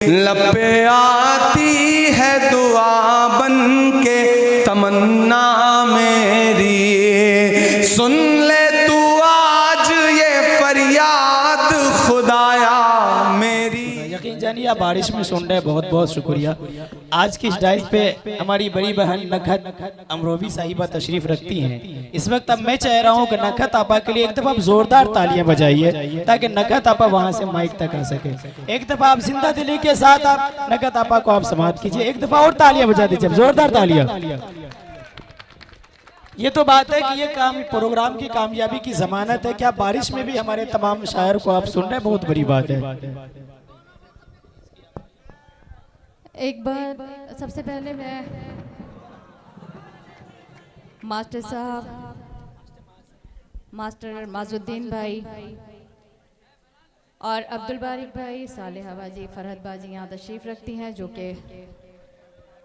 लब पे आती है दुआ बन के तमन्ना मेरी, सुन ले तू आज ये फरियाद खुदाया मेरी। यकीन जानिए आप बारिश में सुन रहे, बहुत बहुत शुक्रिया। आज की इस डाइस पे हमारी बड़ी बहन नखत अमरोवी साहिबा तशरीफ रखती हैं। इस वक्त अब मैं चाह रहा हूँ कि नखत आपा के लिए एक दफ़ा आप जोरदार तालियां बजाइए ताकि नखत आपा वहाँ से माइक तक आ सके। एक दफ़ा आप जिंदा दिली के साथ आप नखत आपा को आप समाप्त कीजिए। एक दफ़ा और तालियां बजा दीजिए, जोरदार तालियां। ये तो बात है कि ये काम प्रोग्राम की कामयाबी की जमानत है कि आप बारिश में भी हमारे तमाम शायर को आप सुन रहे हैं, बहुत बड़ी बात है। एक बार सबसे पहले मैं मास्टर साहब, मास्टर माजुद्दीन भाई और अब्दुल बारिक भाई, सालेहा बाजी, फरहत बाजी यहाँ तशरीफ़ रखती हैं जो कि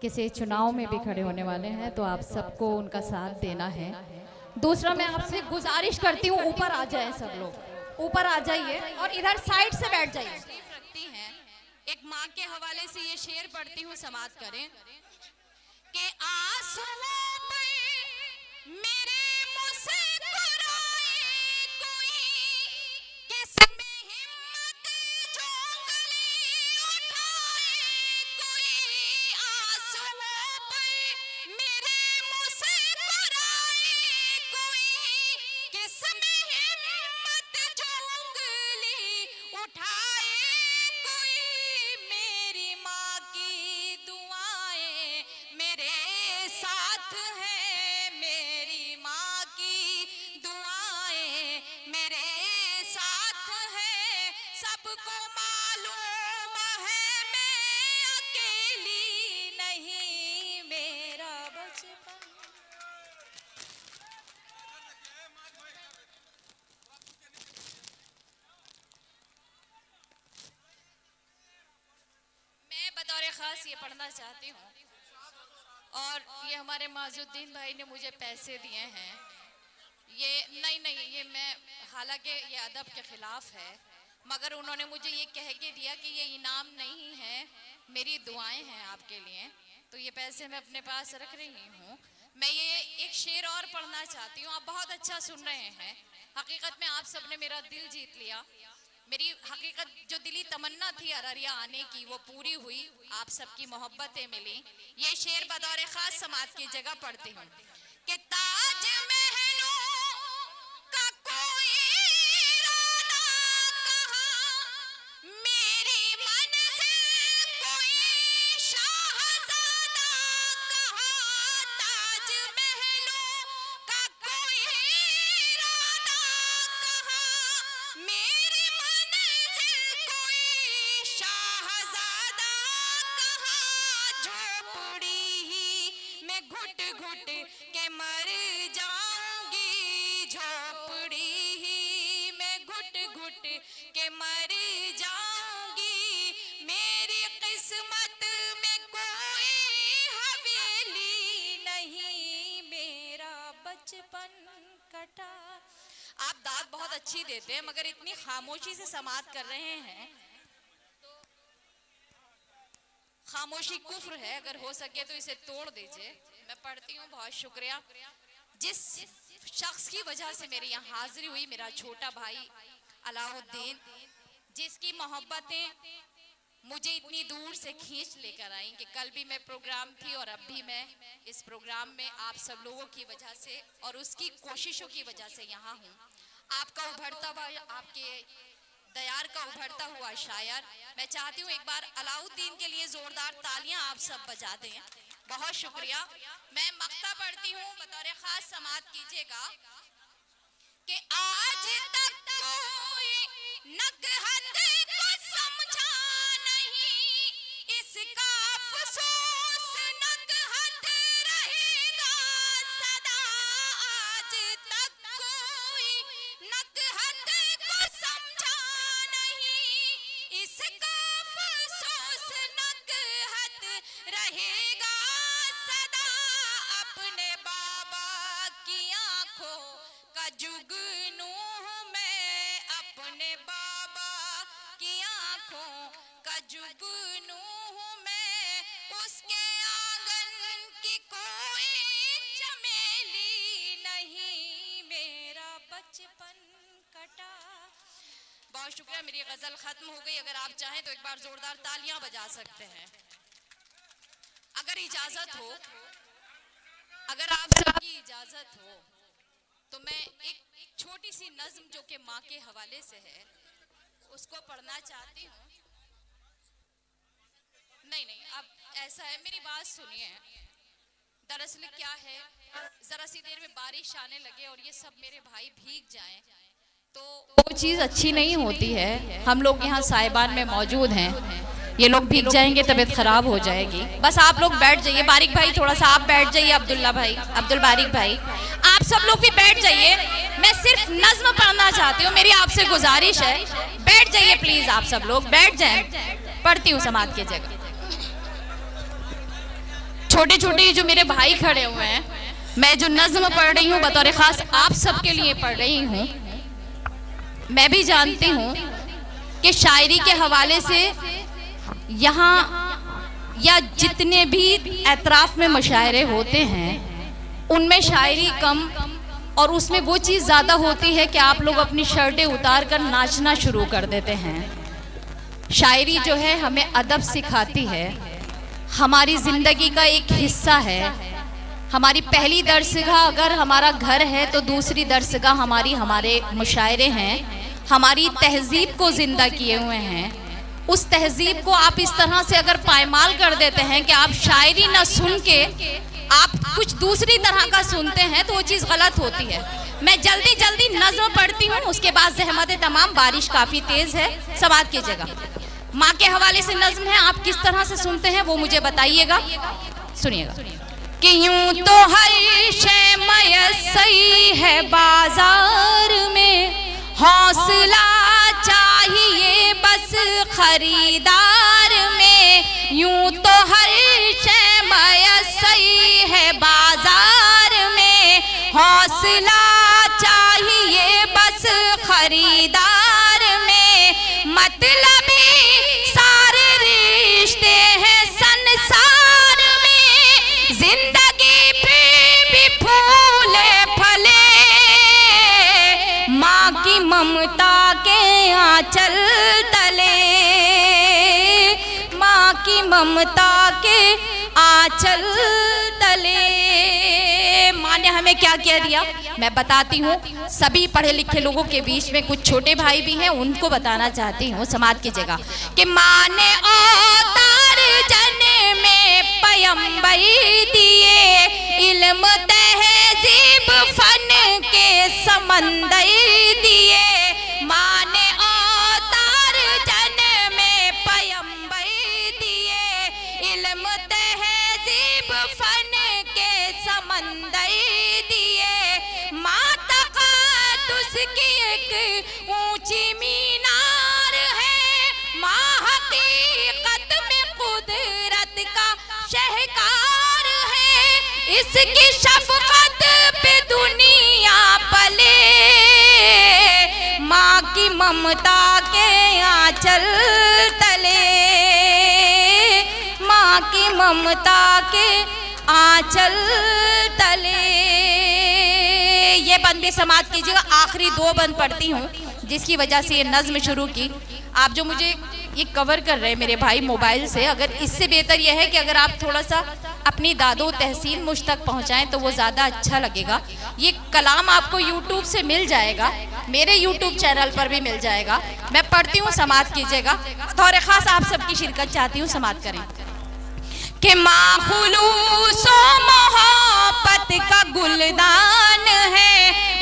किसी चुनाव में भी खड़े होने वाले हैं, तो आप सबको उनका साथ देना है। दूसरा मैं आपसे गुजारिश करती हूँ ऊपर आ जाएं, सब लोग ऊपर आ जाइए और इधर साइड से बैठ जाइए। रखती हैं एक माँ के हवाले से ये शेर पढ़ती हूँ, समाप्त करें कि आंसुओं पे मेरे मुस्कुराए कोई, किसमें हिम्मत जो उंगली उठाए कोई, आंसुओं पे मेरे मुस्कुराए कोई, किसमें हिम्मत जो उंगली उठाए कोई, मेरी माँ की दुआएं मेरे साथ हैं, मेरी माँ की दुआएं मेरे साथ हैं, सबको मालूम है मैं अकेली नहीं, मेरा बचपन। मैं बतौर खास ये पढ़ना चाहती हूँ और ये हमारे माजुद्दीन भाई ने मुझे पैसे दिए हैं। ये नहीं ये मैं, हालांकि ये अदब के ख़िलाफ़ है, मगर उन्होंने मुझे ये कह के दिया कि ये इनाम नहीं है, मेरी दुआएं हैं आपके लिए, तो ये पैसे मैं अपने पास रख रही हूँ। मैं ये एक शेर और पढ़ना चाहती हूँ। आप बहुत अच्छा सुन रहे हैं। हकीकत में आप सब ने मेरा दिल जीत लिया। मेरी हकीकत जो दिली तमन्ना थी अररिया आने की वो पूरी हुई, आप सबकी मोहब्बतें मिली। ये शेर बतौर खास समाज की जगह पढ़ती हूँ कि ताज महलों का कोई राना कहाँ, मेरी मंज़िल कोई शाहज़ादा कहाँ, ताज महलों का कोई राना कहाँ, मेरी मंज़िल कोई शाहज़ादा कहाँ, झोपड़ी ही में घुट घुट के मर जाऊंगी, झोपड़ी ही में घुट घुट के मर जाऊंगी, मेरी किस्मत में कोई हवेली नहीं, मेरा बचपन कटा। आप दाद बहुत अच्छी देते हैं मगर इतनी खामोशी से समाप्त कर रहे हैं, खामोशी कुफ्र है, अगर हो सके तो इसे तोड़ दीजिए। मैं पढ़ती हूँ, बहुत शुक्रिया। जिस शख्स की वजह से मेरी यहाँ हाजिरी हुई, मेरा छोटा भाई अलाउद्दीन, जिसकी मोहब्बतें मुझे इतनी दूर से खींच लेकर आई कि कल भी मैं प्रोग्राम थी और अब भी मैं इस प्रोग्राम में आप सब लोगों की वजह से और उसकी कोशिशों की वजह से यहाँ हूँ। आपका उभरता हुआ, आपके दयार का उभरता हुआ शायर। मैं चाहती हूँ एक बार अलाउद्दीन के लिए जोरदार तालियां आप सब बजा दें। बहुत शुक्रिया। मैं मक्ता पढ़ती हूँ, बतौर खास समाप्त कीजिएगा कि आज तक कोई नकहत को समझा नहीं, इसका अफसोस नकहत रहेगा सदा, आज तक कोई नकहत को समझा नहीं, इसका अफसोस नकहत रहेगा सदा, अपने बाबा की आंखों का जुगनू हूँ मैं, अपने बाबा खत्म हो गई। अगर आप चाहें तो एक बार जोरदार तालियां बजा सकते हैं। अगर इजाजत हो, अगर आप सबकी इजाजत हो तो मैं एक छोटी सी नज्म जो कि माँ के हवाले से है उसको पढ़ना चाहती हूँ। नहीं, अब ऐसा है, मेरी बात सुनिए। दरअसल क्या है, जरा सी देर में बारिश आने लगे और ये सब मेरे भाई भीग जाएं तो वो चीज़ अच्छी नहीं होती है। हम लोग यहाँ साहिबान में मौजूद हैं, ये लोग भीग जाएंगे, तबीयत खराब हो जाएगी। बस आप लोग बैठ जाइए। बारिक भाई थोड़ा सा आप बैठ जाइए, अब्दुल्ला भाई, अब्दुल बारिक भाई, आप सब लोग भी बैठ जाइए। मैं सिर्फ नज्म पढ़ना चाहती हूँ, मेरी आपसे गुजारिश है, बैठ जाइए प्लीज, आप सब लोग बैठ जाएं। पढ़ती हूँ समाज की जगह। छोटे छोटे जो मेरे भाई खड़े हुए हैं, मैं जो नज्म पढ़ रही हूँ बतौर खास आप सबके लिए पढ़ रही हूँ। मैं भी जानती हूँ कि शायरी के हवाले से यहाँ या जितने भी एतराफ़ में मुशायरे होते हैं उनमें शायरी कम और उसमें वो चीज़ ज़्यादा होती है कि आप लोग अपनी शर्टें उतार कर नाचना शुरू कर देते हैं। शायरी जो है हमें अदब सिखाती है, हमारी ज़िंदगी का एक हिस्सा है। हमारी पहली दरसगाह अगर हमारा घर है तो दूसरी दरसगाह हमारे मुशायरे हैं, हमारी तहज़ीब को ज़िंदा किए हुए हैं। उस तहज़ीब को आप इस तरह से अगर पायमाल कर देते हैं कि आप शायरी ना सुन के आप कुछ दूसरी तरह का सुनते हैं तो वो चीज़ गलत होती है। मैं जल्दी जल्दी नज़्म पढ़ती हूँ, उसके बाद ज़हमत तमाम, बारिश काफ़ी तेज़ है, समात कीजिएगा। माँ के हवाले से नज़्म है, आप किस तरह से सुनते हैं वो मुझे बताइएगा, सुनिएगा। कि यूं तो हर शय मयस्सर है बाजार में, हौसला चाहिए बस खरीदार में। यूं तो हर शय मयस्सर है बाजार में, हौसला चाहिए बस खरीदार में। मतलबी सारे रिश्ते हैं संसार में, जिंदगी पे भी फूले फले, माँ की ममता के आंचल तले, माँ की ममता के आंचल तले। माँ ने हमें क्या कह दिया मैं बताती हूँ। सभी पढ़े लिखे लोगों के बीच में कुछ छोटे भाई भी हैं, उनको बताना चाहती हूँ, समाज की जगह। कि माँ ने अवतार जने में पैगंबर दिए, इल्म तहजीब फन के समंदर दिए। माँ ने अवतार जने में पैगंबर दिए, इल्म तहजीब फन के समंदर दिए। माँ तक़द्दुस की एक ऊंची मीनार है, माँ हकीकत में कुदरत का शहकार है। इसकी शफ़क़त पे दुनिया पले, माँ की ममता के आंचल तले, माँ की ममता के आंचल तले। ये बंद भी समाप्त कीजिएगा। आखिरी दो बंद पढ़ती हूँ जिसकी वजह से ये नज़्म शुरू की। आप जो मुझे ये कवर कर रहे हैं मेरे भाई मोबाइल से, अगर इससे बेहतर यह है कि अगर आप थोड़ा सा अपनी दादो तहसीन मुझ तक पहुँचाएँ तो वो ज़्यादा अच्छा लगेगा। ये कलाम आपको यूट्यूब से मिल जाएगा, मेरे यूट्यूब चैनल पर भी मिल जाएगा। मैं पढ़ती हूँ, समात कीजिएगा। बतौर ख़ास आप सबकी शिरकत चाहती हूँ, समात करें। कि माँ खुलूस मोहब्बत का गुलदान है,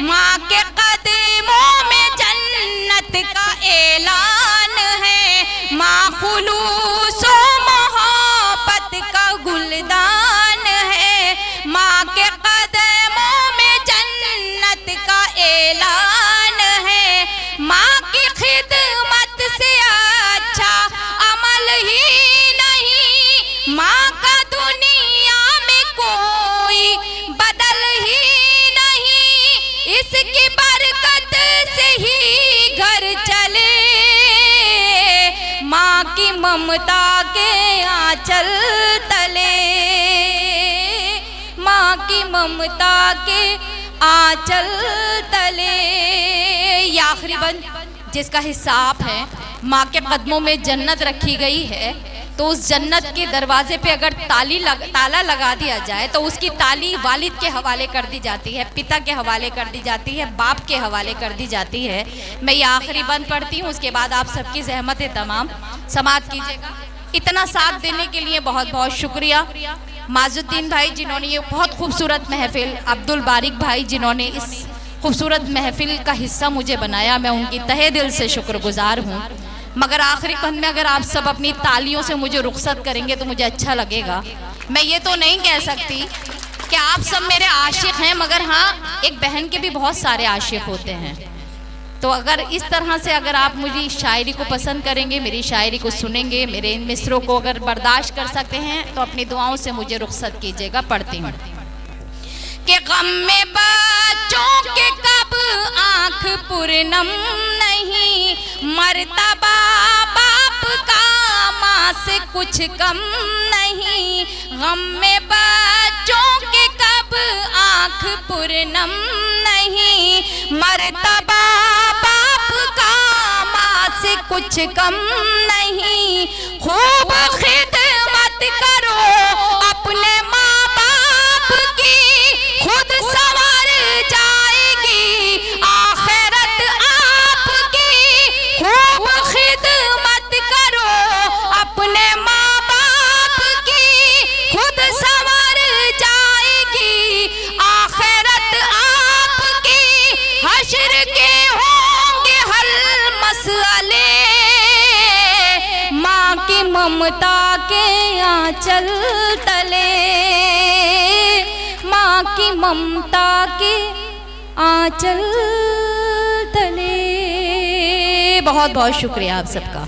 माँ के कदमों में जन्नत का ऐलान है। माँ खुलूस मोहब्बत का गुलदान है, माँ के कदमों में जन्नत का ऐलान है। माँ की खिदमत से अच्छा अमल ही नहीं, माँ का दुनिया में कोई बदल ही नहीं। इसकी बरकत से ही घर चले, माँ की ममता के आंचल तले, माँ की ममता के आंचल तले। ये आखिरी बंद जिसका हिस्सा आप है, माँ के कदमों में जन्नत रखी गई है, तो उस जन्नत के दरवाजे पे अगर ताला लगा दिया जाए तो उसकी ताली वालिद के हवाले कर दी जाती है, पिता के हवाले कर दी जाती है, बाप के हवाले कर दी जाती है। मैं ये आखिरी बंद पढ़ती हूँ, उसके बाद आप सबकी ज़हमत तमाम समाअत कीजिएगा। इतना साथ देने के लिए बहुत बहुत शुक्रिया। माजुद्दीन भाई जिन्होंने ये बहुत खूबसूरत महफिल, अब्दुल बारिक भाई जिन्होंने इस खूबसूरत महफिल का हिस्सा मुझे बनाया, मैं उनकी तहे दिल से शुक्रगुजार हूँ। मगर आखिरी बंद में अगर आप सब अपनी तालियों से मुझे रुखसत करेंगे तो मुझे अच्छा लगेगा। मैं ये तो नहीं कह सकती कि आप सब मेरे आशिक हैं, मगर हाँ, एक बहन के भी बहुत सारे आशिक होते हैं। तो अगर इस तरह से अगर आप मुझे शायरी को पसंद करेंगे, मेरी शायरी को सुनेंगे, मेरे इन मिसरों को अगर बर्दाश्त कर सकते हैं, तो अपनी दुआओं से मुझे रुखसत कीजिएगा। पढ़ती हूँ कि गम में बच्चों के कब आँख पूर्णम नहीं, मर्तबा बाप का माँ से कुछ कम नहीं। गम में बच्चों के कब आँख पूर्णम नहीं, मर्तबा बाप का माँ से कुछ कम नहीं। खूब खिदमत करो अपने माँ बाप की, खुद संवर जाएगी आखिरत आपकी। खूब खिदमत करो अपने माँ बाप की, खुद संवर जाएगी आखिरत आपकी। हश्र के होंगे हल मसले, माँ की ममता के आंचल तले, माँ की ममता के आंचल तले। बहुत बहुत शुक्रिया आप सबका।